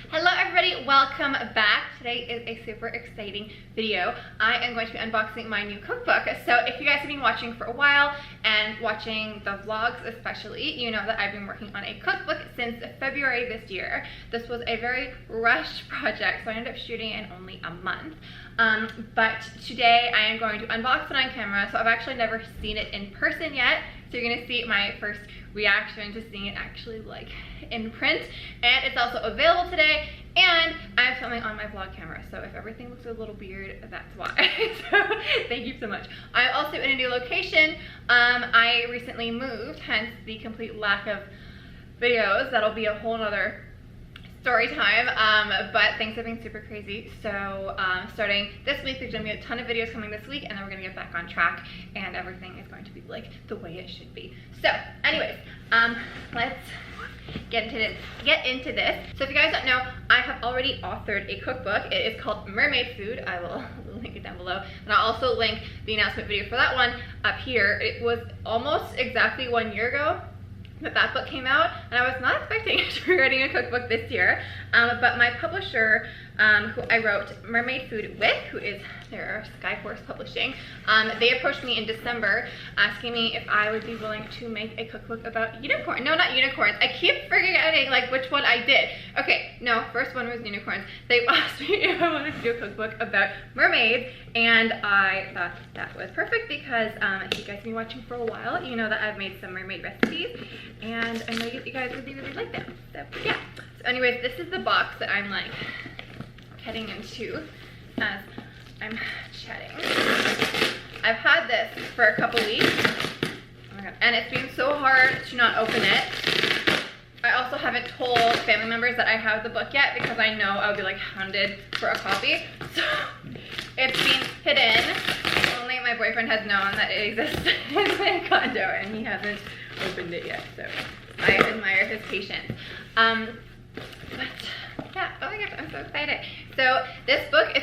Hello everybody, welcome back. Today is a super exciting video. I am going to be unboxing my new cookbook. So if you guys have been watching for a while and watching the vlogs especially, you know that I've been working on a cookbook since February this year. This was a very rushed project, so I ended up shooting it in only a month. But today I am going to unbox it on camera, so I've actually never seen it in person yet. So you're gonna see my first reaction to seeing it actually like in print, and it's also available today, and I'm filming on my vlog camera, so if everything looks a little weird, that's why. So thank you so much. I'm also in a new location. I recently moved, hence the complete lack of videos. That'll be a whole nother story time, but things have been super crazy. So starting this week, there's gonna be a ton of videos coming this week, and then we're gonna get back on track, and everything is going to be like the way it should be. So anyways, let's get into this. So if you guys don't know, I have already authored a cookbook. It is called Mermaid Food. I will link it down below, and I'll also link the announcement video for that one up here. It was almost exactly 1 year ago that book came out, and I was not expecting to be writing a cookbook this year, but my publisher, who I wrote Mermaid Food with, who is their Skyforce Publishing, they approached me in December asking me if I would be willing to make a cookbook about unicorns. No, not unicorns. I keep forgetting like which one I did. Okay, no, first one was unicorns. They asked me if I wanted to do a cookbook about mermaids, and I thought that was perfect because if you guys have been watching for a while, you know that I've made some mermaid recipes, and I know you guys would really like them. So yeah. So anyways, this is the box that I'm like heading into as I'm chatting. I've had this for a couple weeks. Oh my god. And it's been so hard to not open it. I also haven't told family members that I have the book yet because I know I'll be like hounded for a copy. So it's been hidden. Only my boyfriend has known that it exists in my condo, and he hasn't opened it yet. So I admire his patience. But yeah, oh my gosh, I'm so excited. So this book,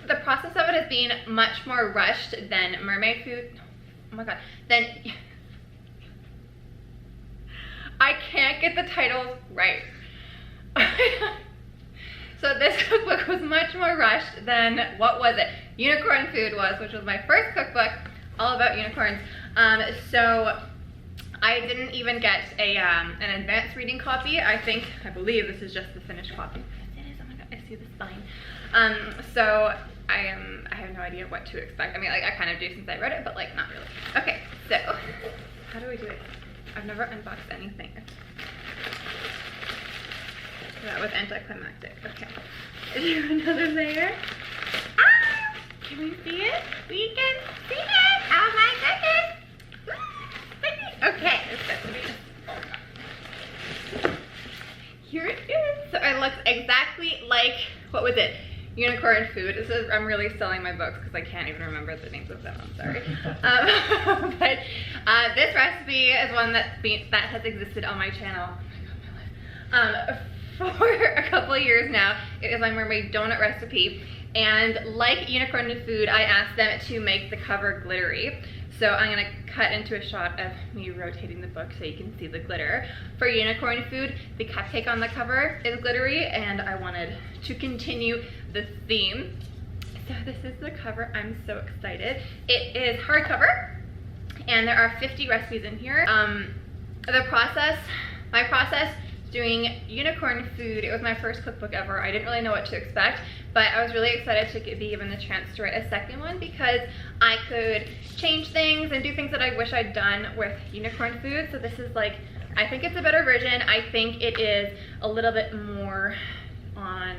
the process of it has been much more rushed than Mermaid Food. Oh my god, I can't get the titles right. So this cookbook was much more rushed than, what was it? Unicorn Food was, which was my first cookbook, all about unicorns. So I didn't even get an advanced reading copy. I believe this is just the finished copy. It is, oh my god, I see the spine. So I have no idea what to expect. I mean, like, I kind of do since I read it, but like, not really. Okay, so, how do we do it? I've never unboxed anything. That was anticlimactic, okay. Is there another layer? Ah! Can we see it? We can see it! Oh my goodness! Okay, here it is. So it looks exactly like, what was it? Unicorn Food. I'm really selling my books because I can't even remember the names of them. I'm sorry. But this recipe is one that has existed on my channel. Oh my god, my life. For a couple of years now. It is my mermaid donut recipe, and like Unicorn Food, I asked them to make the cover glittery. So I'm gonna cut into a shot of me rotating the book so you can see the glitter. For Unicorn Food, the cupcake on the cover is glittery, and I wanted to continue the theme. So this is the cover. I'm so excited. It is hardcover, and there are 50 recipes in here. My process doing Unicorn Food, it was my first cookbook ever. I didn't really know what to expect, but I was really excited to be given the chance to write a second one because I could change things and do things that I wish I'd done with Unicorn Food. So this is like, I think it's a better version. I think it is a little bit more on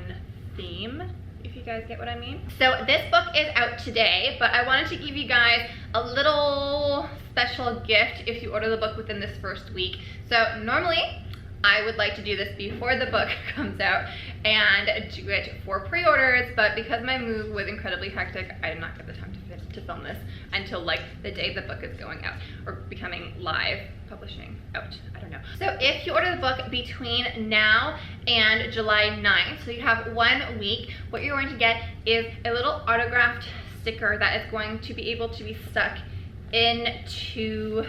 theme, if you guys get what I mean. So this book is out today, but I wanted to give you guys a little special gift if you order the book within this first week. So normally, I would like to do this before the book comes out and do it for pre-orders, but because my move was incredibly hectic, I did not get the time to film this until like the day the book is going out or becoming live, publishing out, I don't know. So if you order the book between now and July 9th, so you have 1 week, what you're going to get is a little autographed sticker that is going to be able to be stuck into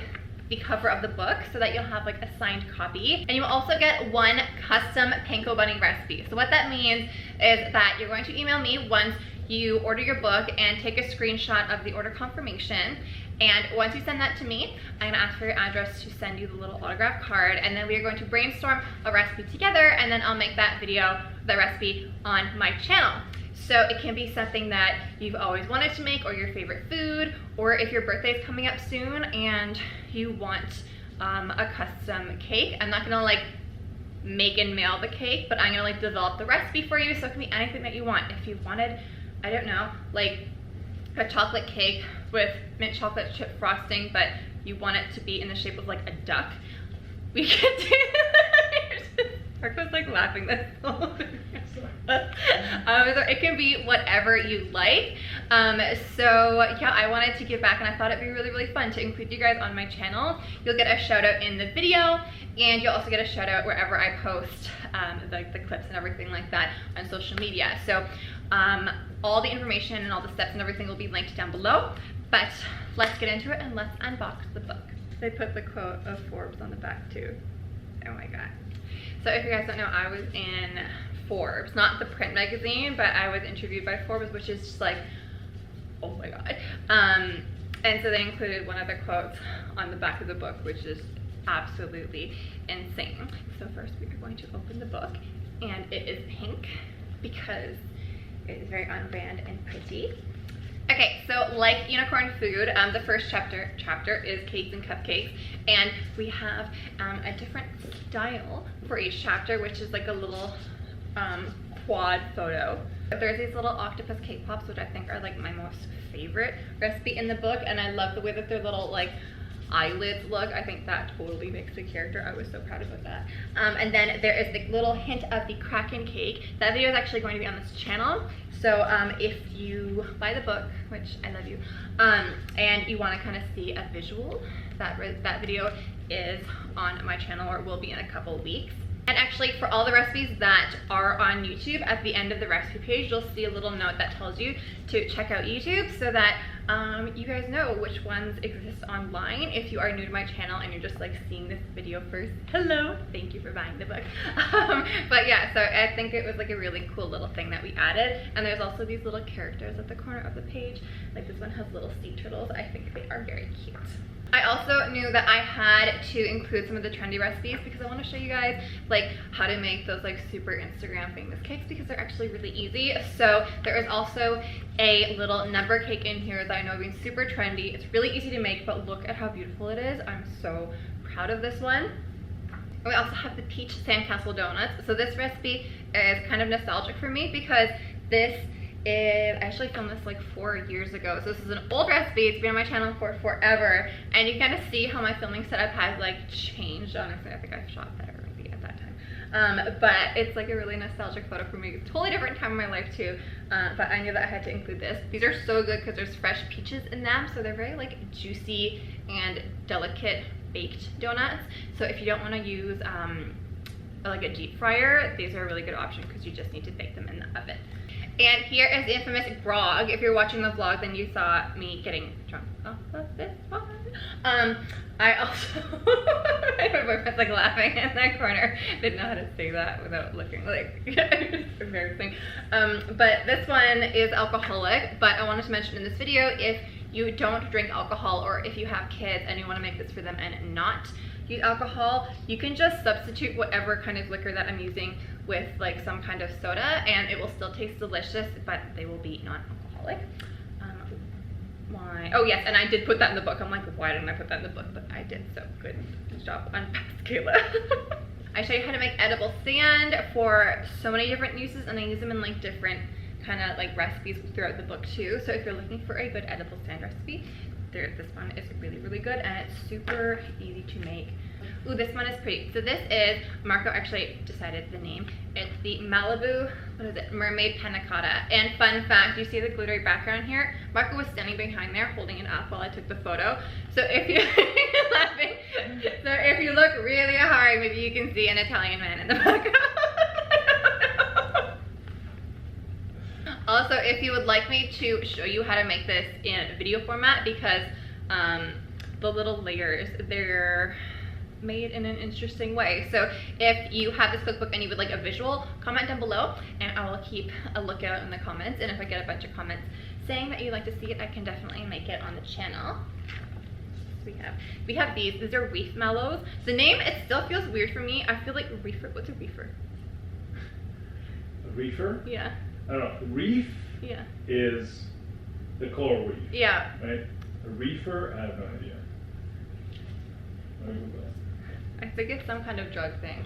the cover of the book so that you'll have like a signed copy. And you will also get one custom pankobunny recipe. So what that means is that you're going to email me once you order your book and take a screenshot of the order confirmation. And once you send that to me, I'm gonna ask for your address to send you the little autograph card, and then we are going to brainstorm a recipe together, and then I'll make that video, the recipe, on my channel. So it can be something that you've always wanted to make, or your favorite food, or if your birthday is coming up soon and you want a custom cake. I'm not gonna like make and mail the cake, but I'm gonna like develop the recipe for you, so it can be anything that you want. If you wanted, I don't know, like a chocolate cake with mint chocolate chip frosting, but you want it to be in the shape of like a duck, we can do that. Marco's like laughing this whole thing. So it can be whatever you like. So yeah, I wanted to give back, and I thought it'd be really, really fun to include you guys on my channel. You'll get a shout out in the video, and you'll also get a shout out wherever I post like the clips and everything like that on social media. So all the information and all the steps and everything will be linked down below. But let's get into it and let's unbox the book. They put the quote of Forbes on the back too. Oh my god. So if you guys don't know, I was in Forbes, not the print magazine, but I was interviewed by Forbes, which is just like, oh my god. And so they included one of the quotes on the back of the book, which is absolutely insane. So first we are going to open the book, and it is pink because it is very on brand and pretty. Okay, so like Unicorn Food, the first chapter is cakes and cupcakes, and we have a different style for each chapter, which is like a little quad photo. There's these little octopus cake pops, which I think are like my most favorite recipe in the book, and I love the way that their little like eyelids look. I think that totally makes the character. I was so proud about that. And then there is the little hint of the Kraken cake. That video is actually going to be on this channel. So if you buy the book, which I love you, and you want to kind of see a visual, that video is on my channel, or it will be in a couple weeks. And actually, for all the recipes that are on YouTube, at the end of the recipe page, you'll see a little note that tells you to check out YouTube, so that you guys know which ones exist online. If you are new to my channel and you're just like seeing this video first, hello, thank you for buying the book. But yeah, so I think it was like a really cool little thing that we added. And there's also these little characters at the corner of the page. Like this one has little sea turtles. I think they are very cute. I also knew that I had to include some of the trendy recipes because I want to show you guys like how to make those like super Instagram famous cakes, because they're actually really easy. So there is also a little number cake in here that I know being super trendy. It's really easy to make, but look at how beautiful it is. I'm so proud of this one. And we also have the peach sandcastle donuts. So this recipe is kind of nostalgic for me because this I actually filmed this like 4 years ago, so this is an old recipe. It's been on my channel for forever, and you kind of see how my filming setup has like changed. Honestly, I think I shot better maybe at that time, but it's like a really nostalgic photo for me. Totally different time in my life too, but I knew that I had to include this. These are so good because there's fresh peaches in them, so they're very like juicy and delicate baked donuts. So if you don't want to use like a deep fryer, these are a really good option because you just need to bake them in the oven. And here is the infamous grog. If you're watching the vlog, then you saw me getting drunk off of this one. I also, my boyfriend's like laughing in that corner. Didn't know how to say that without looking like, it's embarrassing. But this one is alcoholic, but I wanted to mention in this video, if you don't drink alcohol, or if you have kids and you want to make this for them and not use alcohol, you can just substitute whatever kind of liquor that I'm using with like some kind of soda, and it will still taste delicious, but they will be non-alcoholic. Why? Oh yes, and I did put that in the book. I'm like, why didn't I put that in the book? But I did, so good job on Cayla. I show you how to make edible sand for so many different uses, and I use them in like different kind of like recipes throughout the book too. So if you're looking for a good edible sand recipe, this one is really, really good, and it's super easy to make. Ooh, this one is pretty. So this is, Marco actually decided the name. It's the Malibu, what is it, Mermaid Panna Cotta. And fun fact, you see the glittery background here? Marco was standing behind there holding it up while I took the photo. So if you're laughing, so if you look really hard, maybe you can see an Italian man in the background. Also, if you would like me to show you how to make this in video format, because the little layers, they're made in an interesting way. So if you have this cookbook and you would like a visual, comment down below and I will keep a lookout in the comments, and if I get a bunch of comments saying that you'd like to see it, I can definitely make it on the channel. We have these are reef mallows. The name, it still feels weird for me. I feel like reefer. What's a reefer? A reefer? Yeah. I don't know. Reef, yeah, is the coral reef. Yeah. Right? A reefer, I have no idea. I think it's some kind of drug thing.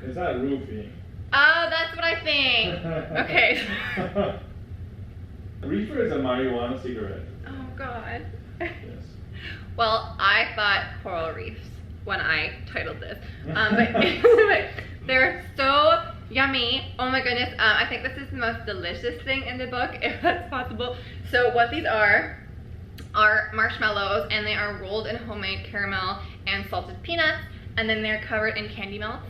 It's not roofing. Oh, that's what I think. Okay. Reefer is a marijuana cigarette. Oh God. Yes. Well, I thought coral reefs when I titled this, but they're so yummy. Oh my goodness. I think this is the most delicious thing in the book, if that's possible. So what these are marshmallows, and they are rolled in homemade caramel and salted peanuts, and then they're covered in candy melts.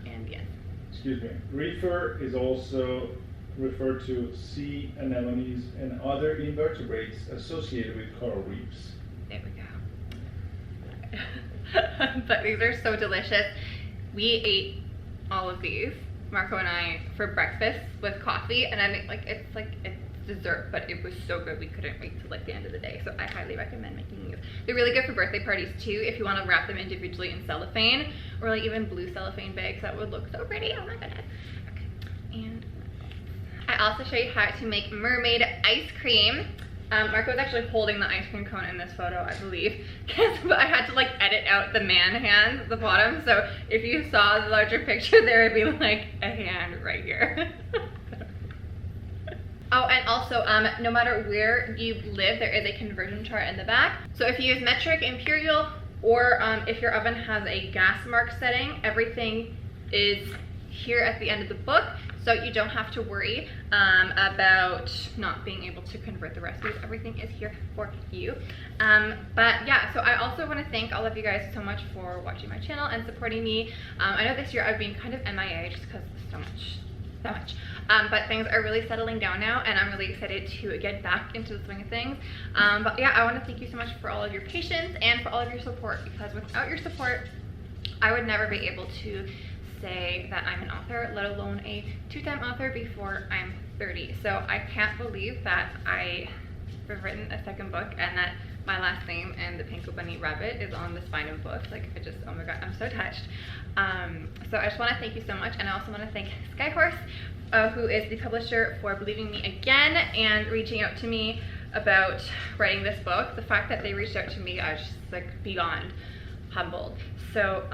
And yes. Excuse me. Reefer is also referred to sea anemones and other invertebrates associated with coral reefs. There we go. But these are so delicious. We ate all of these, Marco and I, for breakfast with coffee, and I mean, it's dessert, but it was so good we couldn't wait till like the end of the day. So I highly recommend making these. They're really good for birthday parties too, if you want to wrap them individually in cellophane, or like even blue cellophane bags. That would look so pretty. Oh my goodness. Okay. And I also show you how to make mermaid ice cream. Marco was actually holding the ice cream cone in this photo, I believe, but I had to like edit out the man hands at the bottom, so if you saw the larger picture, there would be like a hand right here. Oh, and also, no matter where you live, there is a conversion chart in the back. So if you use metric, imperial, or if your oven has a gas mark setting, everything is here at the end of the book. So you don't have to worry about not being able to convert the recipes. Everything is here for you. But yeah, so I also want to thank all of you guys so much for watching my channel and supporting me. I know this year I've been kind of MIA just because so much. But things are really settling down now, and I'm really excited to get back into the swing of things. But yeah, I want to thank you so much for all of your patience and for all of your support, because without your support, I would never be able to say that I'm an author, let alone a two-time author before I'm 30. So I can't believe that I've written a second book and that my last name and the pankobunny rabbit is on the spine of books. Like, oh my god, I'm so touched. So I just want to thank you so much, and I also want to thank Skyhorse, who is the publisher, for believing me again and reaching out to me about writing this book. The fact that they reached out to me, I was just like beyond humbled. So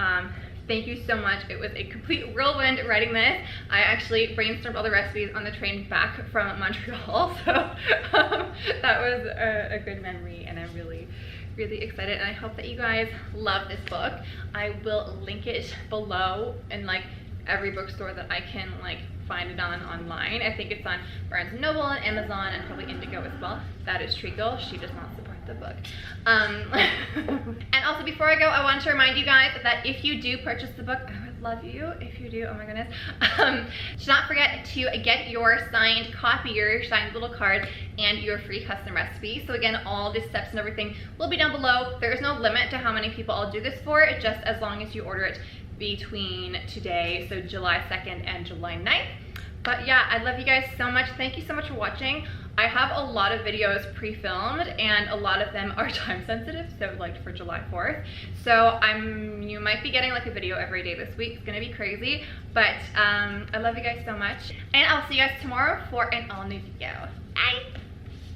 thank you so much. It was a complete whirlwind writing this. I actually brainstormed all the recipes on the train back from Montreal, so that was a good memory, and I'm really excited, and I hope that you guys love this book. I will link it below in like every bookstore that I can like find it on online. I think it's on Barnes & Noble and Amazon and probably Indigo as well. That is Treacle. She does not support the book. And also, before I go, I want to remind you guys that if you do purchase the book, I would love you if you do. Oh my goodness. Do not forget to get your signed copy, your signed little card, and your free custom recipe. So again, all the steps and everything will be down below. There is no limit to how many people I'll do this for, just as long as you order it between today, so July 2nd and July 9th. But yeah, I love you guys so much. Thank you so much for watching. I have a lot of videos pre-filmed, and a lot of them are time sensitive, so like for July 4th. So you might be getting like a video every day this week. It's gonna be crazy, but I love you guys so much, and I'll see you guys tomorrow for an all new video.